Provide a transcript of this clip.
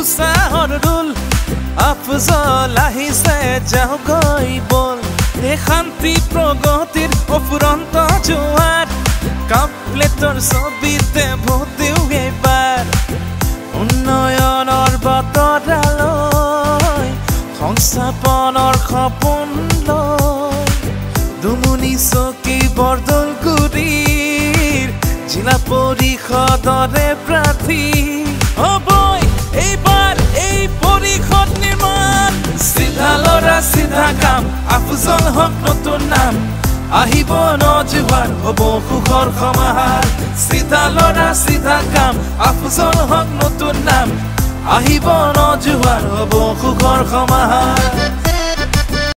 উৎসাহৰ ৰোল আফজল আহিছে যাওঁ গৈ বল এই শান্তি প্ৰগতিৰ অফুৰন্ত জোৱাৰ কাপলেটৰ ছবিতে ভোট দিওঁ এইবাৰ উন্নয়নৰ বতৰালৈ সংস্থাপনৰ সপোন লৈ দুমুনি চকী বৰদলগুৰিৰ জিলা পৰিষদৰে প্ৰাৰ্থী হ'বই এইবাৰ এই পৰিষদ নিৰ্মাণ চিধা ল'ৰা চিধা কাম আফজল হক নতুন নাম আহিব নজোৱাৰ হ'ব সুখৰ সমাহাৰ চিধা ল'ৰা চিধা কাম আফজল হক নতুন নাম আহিব নজোৱাৰ হ'ব সুখৰ সমাহাৰ